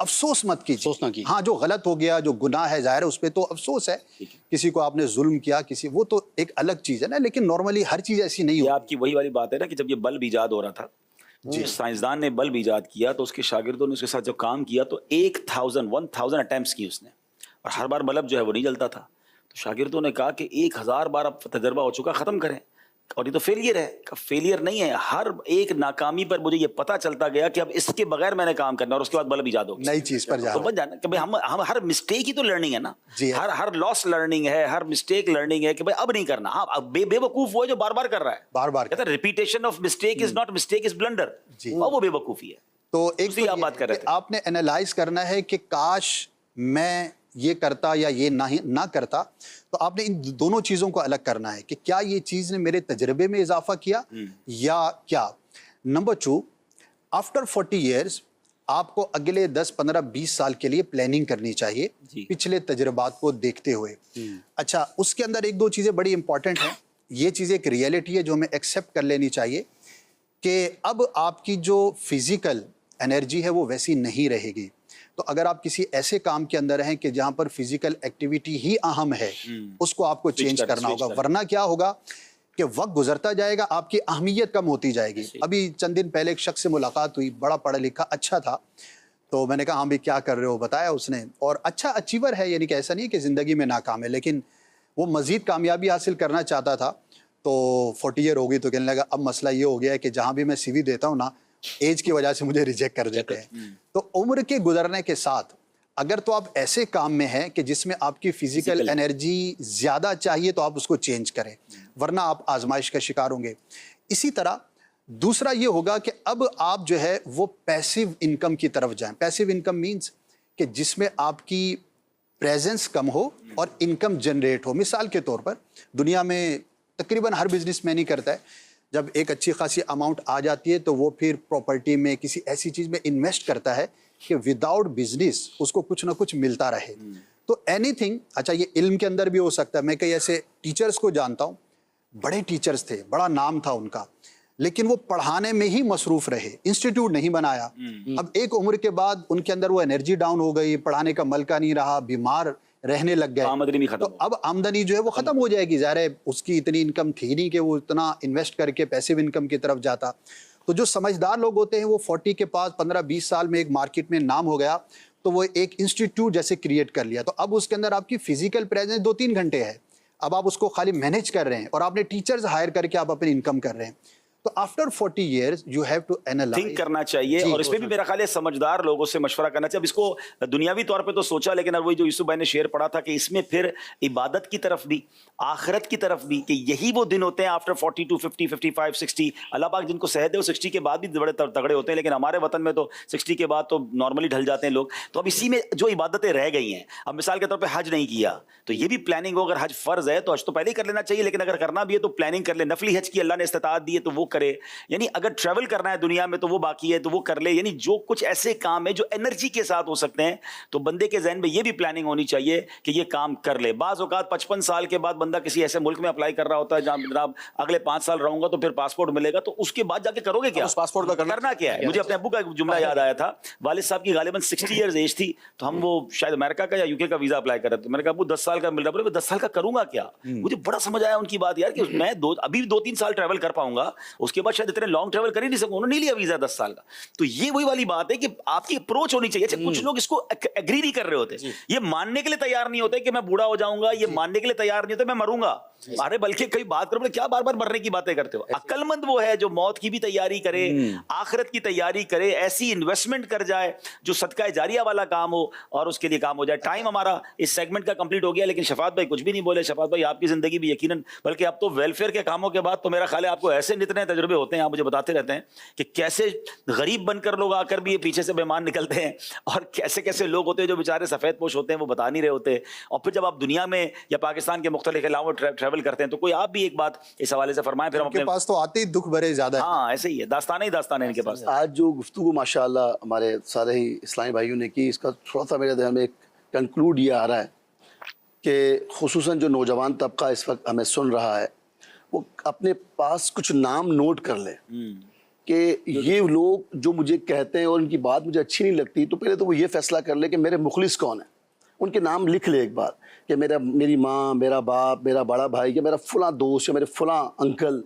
افسوس مت کیجیے، افسوس نہ کیجیے۔ ہاں جو غلط ہو گیا، جو گناہ ہے، ظاہر ہے اس پہ تو افسوس ہے، کسی کو آپ نے ظلم کیا، کسی، وہ تو ایک الگ چیز ہے نا، لیکن نارملی ہر چیز ایسی نہیں یہ ہوتی۔ آپ کی وہی والی بات ہے نا کہ جب یہ بلب ایجاد ہو رہا تھا، سائنسدان نے بلب ایجاد کیا تو اس کے شاگردوں نے اس کے ساتھ جب کام کیا تو 1000 اٹیمپٹس کی اس نے، اور ہر بار بلب جو ہے وہ نہیں جلتا تھا، تو شاگردوں نے کہا کہ 1000 بار اب تجربہ ہو چکا، ختم کریں، اور یہ تو فیلئر ہے، فیلئر نہیں ہے، ہر ایک ناکامی پر مجھے یہ پتا چلتا گیا کہ اب اس کے بغیر میں نے کام کرنا، اور اس کے بعد بلب ایجاد ہوگا، نئی چیز پر جا تو رہا بن جانا کہ بھائی ہم ہر مسٹیک ہی تو لرننگ ہے نا، جی ہر لاس لرننگ ہے، ہر مسٹیک لرننگ ہے کہ بھائی اب نہیں کرنا۔ ہاں اب بے وقوف وہ ہے جو بار بار کر رہا ہے، بار بار کہتا ہے repetition of mistake is not mistake is blunder, اور وہ بے وقوفی ہے۔ تو ایک اسی تو آپ یہ بات کر ہے رہے کہ تھے۔ آپ نے انالائز کرنا ہے کہ کاش میں یہ کرتا یا یہ نہ کرتا، تو آپ نے ان دونوں چیزوں کو الگ کرنا ہے کہ کیا یہ چیز نے میرے تجربے میں اضافہ کیا یا کیا۔ نمبر 2، آفٹر 40 ایئرز آپ کو اگلے 10 15 20 سال کے لیے پلاننگ کرنی چاہیے پچھلے تجربات کو دیکھتے ہوئے۔ اچھا، اس کے اندر ایک دو چیزیں بڑی امپورٹنٹ ہیں، یہ چیز ایک ریئلٹی ہے جو ہمیں ایکسیپٹ کر لینی چاہیے کہ اب آپ کی جو فزیکل انرجی ہے وہ ویسی نہیں رہے گی۔ تو اگر آپ کسی ایسے کام کے اندر ہیں کہ جہاں پر فزیکل ایکٹیویٹی ہی اہم ہے، اس کو آپ کو چینج کرنا ہوگا، ورنہ کیا ہوگا کہ وقت گزرتا جائے گا، آپ کی اہمیت کم ہوتی جائے گی۔ ابھی چند دن پہلے ایک شخص سے ملاقات ہوئی، بڑا پڑھا لکھا اچھا تھا، تو میں نے کہا ہاں بھی کیا کر رہے ہو، بتایا اس نے، اور اچھا اچیور ہے، یعنی کہ ایسا نہیں کہ زندگی میں ناکام ہے، لیکن وہ مزید کامیابی حاصل کرنا چاہتا تھا۔ تو 40 ایئر ہو گئی تو کہنے لگا اب مسئلہ یہ ہو گیا ہے کہ جہاں بھی میں سی وی دیتا ہوں نا، ایج کی وجہ سے مجھے ریجیکٹ کر دیتے ہیں۔ تو عمر کے گزرنے کے ساتھ اگر تو آپ ایسے کام میں ہیں کہ جس میں آپ کی فزیکل انرجی زیادہ چاہیے تو آپ اس کو چینج کریں، ورنہ آپ آزمائش کا شکار ہوں گے۔ اسی طرح دوسرا یہ ہوگا کہ اب آپ جو ہے وہ پیسیو انکم کی طرف جائیں۔ پیسیو انکم مینز کہ جس میں آپ کی پریزنس کم ہو اور انکم جنریٹ ہو۔ مثال کے طور پر دنیا میں تقریباً ہر بزنس مین ہی کرتا ہے، جب ایک اچھی خاصی اماؤنٹ آ جاتی ہے تو وہ پھر پراپرٹی میں کسی ایسی چیز میں انویسٹ کرتا ہے کہ وداؤٹ بزنس اس کو کچھ نہ کچھ ملتا رہے۔ تو اینی تھنگ، اچھا یہ علم کے اندر بھی ہو سکتا ہے۔ میں کئی ایسے ٹیچرز کو جانتا ہوں، بڑے ٹیچرز تھے، بڑا نام تھا ان کا، لیکن وہ پڑھانے میں ہی مصروف رہے، انسٹیٹیوٹ نہیں بنایا۔ اب ایک عمر کے بعد ان کے اندر وہ انرجی ڈاؤن ہو گئی، پڑھانے کا ملکہ نہیں رہا، بیمار رہنے لگ گئے، آمدنی بھی ختم تو اب آمدنی جو ہے وہ ختم ہو جائے گی۔ ظاہر ہے اس کی اتنی انکم تھی نہیں کہ وہ اتنا انویسٹ کر کے پیسیو انکم کی طرف جاتا۔ تو جو سمجھدار لوگ ہوتے ہیں وہ 40 کے پاس 15-20 سال میں ایک مارکیٹ میں نام ہو گیا تو وہ ایک انسٹیٹیوٹ جیسے کریٹ کر لیا، تو اب اس کے اندر آپ کی فزیکل پریزنس 2-3 گھنٹے ہے، اب آپ اس کو خالی مینیج کر رہے ہیں اور آپ نے ٹیچرز ہائر کر کے آپ اپنی انکم کر رہے ہیں۔ تو after 40 years you have to analyse, think کرنا چاہیے، اور اس پہ بھی میرا خیال ہے سمجھدار لوگوں سے مشورہ کرنا چاہیے۔ اب اس کو دنیاوی طور پہ تو سوچا، لیکن اب وہی جو یوسف بھائی نے شعر پڑھا تھا کہ اس میں پھر عبادت کی طرف بھی، آخرت کی طرف بھی، کہ یہی وہ دن ہوتے ہیں آفٹر 42 50 55 60۔ اللہ پاک جن کو صحت ہے وہ 60 کے بعد بھی بڑے تگڑے ہوتے ہیں، لیکن ہمارے وطن میں تو 60 کے بعد تو نارملی ڈھل جاتے ہیں لوگ۔ تو اب اسی میں جو عبادتیں رہ گئی ہیں، اب مثال کے طور پہ حج نہیں کیا تو یہ بھی پلاننگ ہو، اگر حج فرض ہے تو حج تو پہلے ہی کر لینا چاہیے، لیکن اگر کرنا بھی ہے تو پلاننگ کر لے، نفلی حج کی اللہ نے استطاعت دی ہے تو وہ کرے، یعنی اگر ٹریول کرنا ہے دنیا میں تو وہ باقی ہے تو وہ کر لے، یعنی جو کچھ ایسے کام ہے جو انرجی کے ساتھ ہو سکتے ہیں، تو بندے کے ذہن میں یہ بھی پلاننگ ہونی چاہیے کہ یہ کام کر لے۔ بعض اوقات 55 سال کے بعد بندہ کسی ایسے ملک میں اپلائی کر رہا ہوتا ہے جہاں جناب اگلے 5 سال رہوں گا تو پھر پاسپورٹ ملے گا، تو اس کے بعد جا کے کرو گے کیا؟ اس پاسپورٹ کا کرنا کیا ہے؟ مجھے اپنے ابو کا ایک جملہ یاد آیا تھا، والد صاحب کی غالباً 60 ایئرز ایج تھی، تو ہم وہ شاید امریکہ کا یا یو کے کا ویزا اپلائی کر رہے تھے۔ میں نے کہا ابو 10 سال کا مل رہا ہے، بولے 10 سال کا کروں گا کیا؟ مجھے بڑا سمجھ آیا ان کی بات یار، کہ میں ابھی 2-3 سال ٹریول کر پاؤں گا، اس کے بعد شاید اتنے لانگ ٹریول کر ہی نہیں سکوں۔ انہوں نے نہیں لیا ویزا 10 سال کا۔ تو یہ وہی والی بات ہے کہ آپ کی اپروچ ہونی چاہیے۔ اچھا کچھ لوگ اس کو ایگری نہیں کر رہے ہوتے، یہ ماننے کے لیے تیار نہیں ہوتے کہ میں بوڑھا ہو جاؤں گا، یہ ماننے کے لیے تیار نہیں ہوتے میں مروں گا۔ ارے بلکہ کئی بات کرو، کیا بار بار مرنے کی باتیں کرتے ہو؟ عقل مند وہ ہے جو موت کی بھی تیاری کرے، آخرت کی تیاری کرے، ایسی انویسٹمنٹ کر جائے جو صدقہ جاریہ والا کام ہو اور اس کے لیے کام ہو جائے۔ ٹائم ہمارا اس سیگمنٹ کا کمپلیٹ ہو گیا، لیکن شفاعت بھائی کچھ بھی نہیں بولے۔ شفاعت بھائی آپ کی زندگی بھی یقیناً، بلکہ اب تو ویلفیئر کے کاموں کے بعد تو میرا خیال ہے آپ کو ایسے نتنے تجربے ہوتے ہیں، آپ مجھے بتاتے رہتے ہیں کہ کیسے غریب بن کر لوگ آ کر بھی پیچھے سے بیمان نکلتے ہیں، اور کیسے کیسے لوگ ہوتے ہیں جو بیچارے سفید پوش ہوتے ہیں وہ بتا نہیں رہے ہوتے، اور پھر جب آپ دنیا میں یا پاکستان کے مختلف علاقوں میں ٹریول کرتے ہیں تو کوئی آپ بھی ایک بات اس حوالے سے فرمائیں، پھر ہم ان کے اپنے پاس تو آتے ہی دکھ بھرے زیادہ ہے۔ ہاں ایسے ہی ہے، داستان ہی داستان ہے ان کے پاس۔ آج جو گفتگو ماشاءاللہ ہمارے سارے ہی اسلامی بھائیوں نے کی، اس کا تھوڑا سا میرے ذہن میں ایک کنکلوڈ یہ آ رہا ہے کہ خصوصاً جو نوجوان طبقہ اس وقت ہمیں سن رہا ہے وہ اپنے پاس کچھ نام نوٹ کر لے کہ یہ لوگ جو مجھے کہتے ہیں اور ان کی بات مجھے اچھی نہیں لگتی تو پہلے تو وہ یہ فیصلہ کر لے کہ میرے مخلص کون ہیں، ان کے نام لکھ لے ایک بار کہ میری ماں، میرا باپ، میرا بڑا بھائی، یا میرا فلاں دوست، یا میرے فلاں انکل،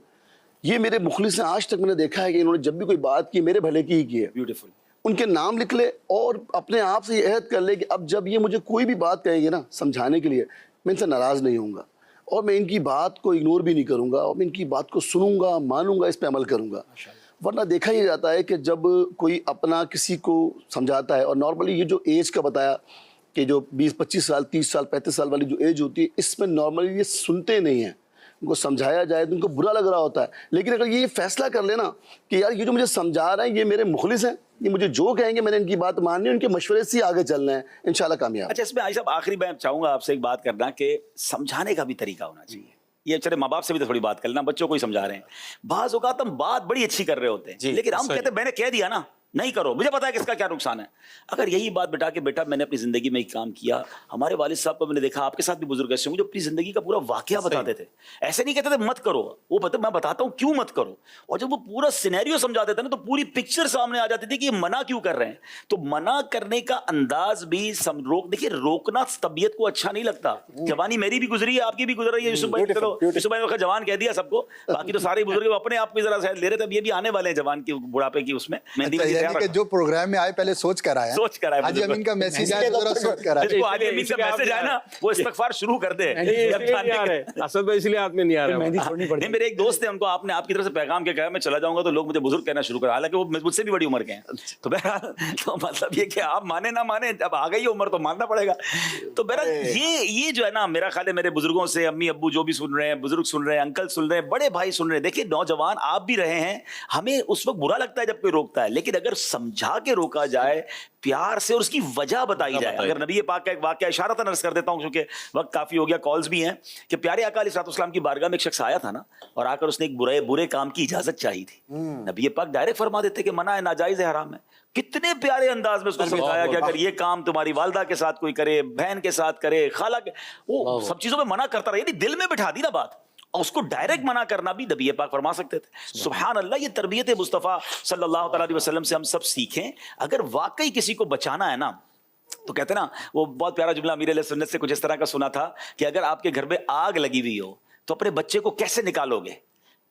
یہ میرے مخلص ہیں. آج تک میں نے دیکھا ہے کہ انہوں نے جب بھی کوئی بات کی میرے بھلے کی ہی کی ہے. بیوٹیفل. ان کے نام لکھ لے اور اپنے آپ سے یہ عہد کر لے کہ اب جب یہ مجھے کوئی بھی بات کہیں گے نا سمجھانے کے لیے، میں ان سے ناراض نہیں ہوں گا اور میں ان کی بات کو اگنور بھی نہیں کروں گا اور میں ان کی بات کو سنوں گا، مانوں گا، اس پہ عمل کروں گا. ورنہ دیکھا یہ جاتا ہے کہ جب کوئی اپنا کسی کو سمجھاتا ہے، اور نارملی یہ جو ایج کا بتایا کہ جو 20-25 سال، 30 سال، 35 سال والی جو ایج ہوتی ہے، اس میں نارملی یہ سنتے نہیں ہیں. ان کو سمجھایا جائے تو ان کو برا لگ رہا ہوتا ہے. لیکن اگر یہ فیصلہ کر لینا کہ یار یہ جو مجھے سمجھا رہے ہیں یہ میرے مخلص ہیں، یہ مجھے جو کہیں گے میں نے ان کی بات ماننی ہے، ان کے مشورے سے آگے چلنا ہے، انشاءاللہ کامیاب. اچھا، اس میں عائشہ صاحب آخری میں چاہوں گا آپ سے ایک بات کرنا کہ سمجھانے کا بھی طریقہ ہونا چاہیے. یہ چلے ماں باپ سے بھی تو تھوڑی بات کر لینا، بچوں کو ہی سمجھا رہے ہیں. بعض اوقات ہم بات بڑی اچھی کر رہے ہوتے ہیں لیکن ہم کہتے ہیں میں نے کہہ دیا نا نہیں کرو، مجھے پتا ہے کہ اس کا کیا نقصان ہے. اگر یہی بات بٹا کہ بیٹا میں نے اپنی زندگی میں ایک کام کیا، ہمارے والد صاحب کو میں نے دیکھا، آپ کے ساتھ بھی بزرگ ایسے ہوں جو اپنی زندگی کا پورا واقعہ بتاتے تھے. ایسے نہیں کہتے تھے مت کرو، وہ میں بتاتا ہوں کیوں مت کرو. اور جب وہ پورا سینیریو سمجھاتے تھے نا تو پوری پکچر سامنے آ جاتی تھی کہ یہ منع کیوں کر رہے ہیں. تو منع کرنے کا انداز بھی دیکھیے روکنا طبیعت کو اچھا نہیں لگتا. جوانی میری بھی گزری ہے، آپ کی بھی گزر رہی ہے. یوسف بھائی وقت جوان کہہ دیا سب کو، باقی تو سارے بزرگ اپنے آپ کو ذرا سہ لے رہے تھے. اب یہ بھی آنے والے ہیں جوان کی بڑھاپے کی، اس میں مہندی میں جو پروگرام میں آئے پہلے سوچ کر آیا، حاجی امین کا میسج آئے تو ذرا سوچ کر آئے. حاجی امین کا میسج آئے نا وہ استغفار شروع کر دے. اسد بھائی اس لیے ہاتھ میں نہیں آ رہا. نہیں، میرے ایک دوست ہیں، ان کو آپ نے آپ کی طرف سے پیغام کیا میں چلا جاؤں گا تو لوگ مجھے بزرگ کہنا شروع کر، حالانکہ وہ مجھ سے بھی بڑی عمر کے ہیں. تو بہرحال تو مطلب یہ کہ آپ مانے نہ مانے، اب آ گئی عمر تو ماننا پڑے گا. تو بہرحال یہ جو ہے نا میرا خیال ہے میرے بزرگوں سے، امی ابو جو بھی سن رہے ہیں، بزرگ سن رہے ہیں، انکل سن رہے ہیں، بڑے بھائی سن رہے ہیں، دیکھیے نوجوان آپ بھی رہے ہیں، ہمیں اس وقت برا لگتا ہے جب کوئی روکتا ہے، لیکن اگر سمجھا کے روکا جائے پیار سے اور اس کی وجہ بتائی جائے. اگر نبی پاک کا ایک واقعہ اشارتاً عرض کر دیتا ہوں کیونکہ وقت کافی ہو گیا، کالز بھی ہیں، کہ پیارے آقا علیہ السلام کی بارگاہ میں ایک شخص آیا تھا نا، اور آ کر اس نے ایک برے کام کی اجازت چاہی تھی. نبی پاک ڈائریکٹ فرما دیتے کہ منع ہے، ناجائز ہے، حرام ہے. کتنے پیارے انداز میں اس کو سمجھایا کہ اگر یہ کام تمہاری والدہ کے ساتھ کوئی کرے، بہن کے ساتھ کرے، خالہ وہ سب چیزوں میں منع کرتا رہا. یعنی دل میں بٹھا دی نا بات، اور اس کو ڈائریکٹ منع کرنا بھی نبی پاک فرما سکتے تھے. سبحان اللہ، یہ تربیت مصطفیٰ صلی اللہ تعالیٰ علیہ وسلم سے ہم سب سیکھیں. اگر واقعی کسی کو بچانا ہے نا تو کہتے ہیں نا، وہ بہت پیارا جملہ امیر علیہ سنت سے کچھ اس طرح کا سنا تھا کہ اگر آپ کے گھر میں آگ لگی ہوئی ہو تو اپنے بچے کو کیسے نکالو گے؟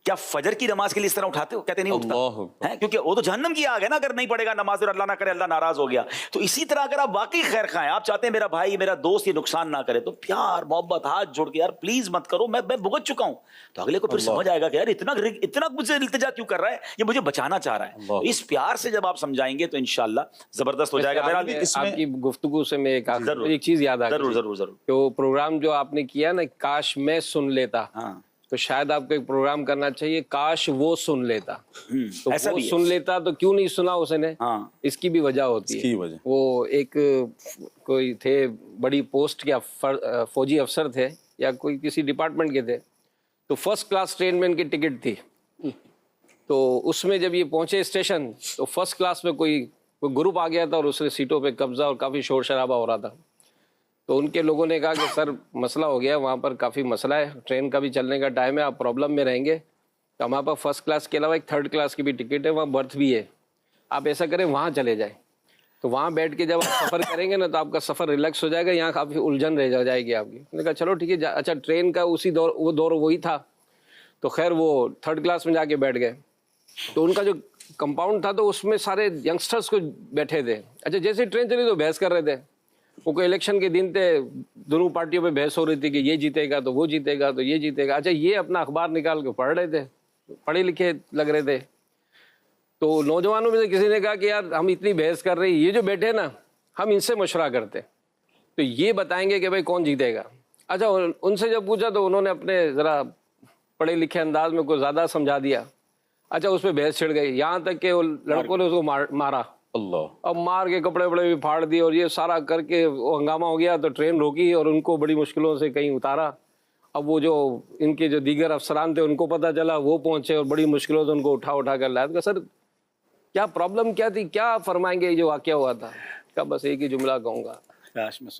کیا فجر کی نماز کے لیے اس طرح اٹھاتے ہو؟ کہتے نہیں اٹھتا ہے، کیونکہ وہ تو جہنم کی آگ ہے نا، اگر نہیں پڑے گا نماز اور اللہ نہ کرے اللہ ناراض ہو گیا. تو اسی طرح اگر آپ واقعی خیر خواہ ہیں، آپ چاہتے ہیں میرا بھائی میرا دوست یہ نقصان نہ کرے، تو پیار محبت ہاتھ جوڑ کے یار پلیز مت کرو، میں بھگت چکا ہوں. تو اگلے کو پھر سمجھ آئے گا کہ یار اتنا مجھ سے التجا کیوں کر رہا ہے، یہ مجھے بچانا چاہ رہا ہے. اس پیار سے جب آپ سمجھائیں گے تو انشاءاللہ زبردست ہو جائے گا. آپ کی گفتگو سے میں ایک چیز یاد آ گئی. ضرور تو پروگرام جو آپ نے کیا نا، کاش میں سن لیتا، تو شاید آپ کو ایک پروگرام کرنا چاہیے کاش وہ سن لیتا. تو وہ سن لیتا تو کیوں نہیں سنا اس نے، اس کی بھی وجہ ہوتی ہے. وہ ایک کوئی تھے بڑی پوسٹ کے فوجی افسر تھے یا کوئی کسی ڈپارٹمنٹ کے تھے، تو فرسٹ کلاس ٹرین میں ان کی ٹکٹ تھی. تو اس میں جب یہ پہنچے اسٹیشن تو فرسٹ کلاس میں کوئی گروپ آ گیا تھا اور اس نے سیٹوں پہ قبضہ اور کافی شور شرابہ ہو رہا تھا. تو ان کے لوگوں نے کہا کہ سر مسئلہ ہو گیا، وہاں پر کافی مسئلہ ہے، ٹرین کا بھی چلنے کا ٹائم ہے، آپ پرابلم میں رہیں گے. تو ہمارے پاس فرسٹ کلاس کے علاوہ ایک تھرڈ کلاس کی بھی ٹکٹ ہے، وہاں برتھ بھی ہے، آپ ایسا کریں وہاں چلے جائیں. تو وہاں بیٹھ کے جب آپ سفر کریں گے نا تو آپ کا سفر ریلیکس ہو جائے گا، یہاں کافی الجھن رہ جائے گی آپ کی. میں نے کہا چلو ٹھیک ہے. اچھا ٹرین کا اسی دور وہی تھا. تو خیر وہ تھرڈ کلاس میں جا کے بیٹھ گئے. تو ان کا جو کمپاؤنڈ تھا تو اس میں سارے ینگسٹرس کو بیٹھے تھے. اچھا جیسے ٹرین چلی تو بحث کر رہے تھے. وہ کوئی الیکشن کے دن تھے، دونوں پارٹیوں پہ بحث ہو رہی تھی کہ یہ جیتے گا تو وہ جیتے گا تو یہ جیتے گا. اچھا یہ اپنا اخبار نکال کے پڑھ رہے تھے، پڑھے لکھے لگ رہے تھے. تو نوجوانوں میں سے کسی نے کہا کہ یار ہم اتنی بحث کر رہے ہیں، یہ جو بیٹھے نا ہم ان سے مشورہ کرتے تو یہ بتائیں گے کہ بھائی کون جیتے گا. اچھا ان سے جب پوچھا تو انہوں نے اپنے ذرا پڑھے لکھے انداز میں کوئی زیادہ سمجھا دیا. اچھا اس پہ بحث چھڑ گئی، یہاں تک کہ وہ لڑکوں نے اس کو مارا. اللہ. اب مار کے کپڑے وپڑے بھی پھاڑ دیے اور یہ سارا کر کے وہ ہنگامہ ہو گیا. تو ٹرین روکی اور ان کو بڑی مشکلوں سے کہیں اتارا. اب وہ جو ان کے جو دیگر افسران تھے ان کو پتہ چلا، وہ پہنچے اور بڑی مشکلوں سے ان کو اٹھا کر لایا. سر کیا پرابلم کیا تھی، کیا فرمائیں گے یہ جو واقعہ ہوا تھا؟ کیا بس ایک ہی جملہ کہوں گا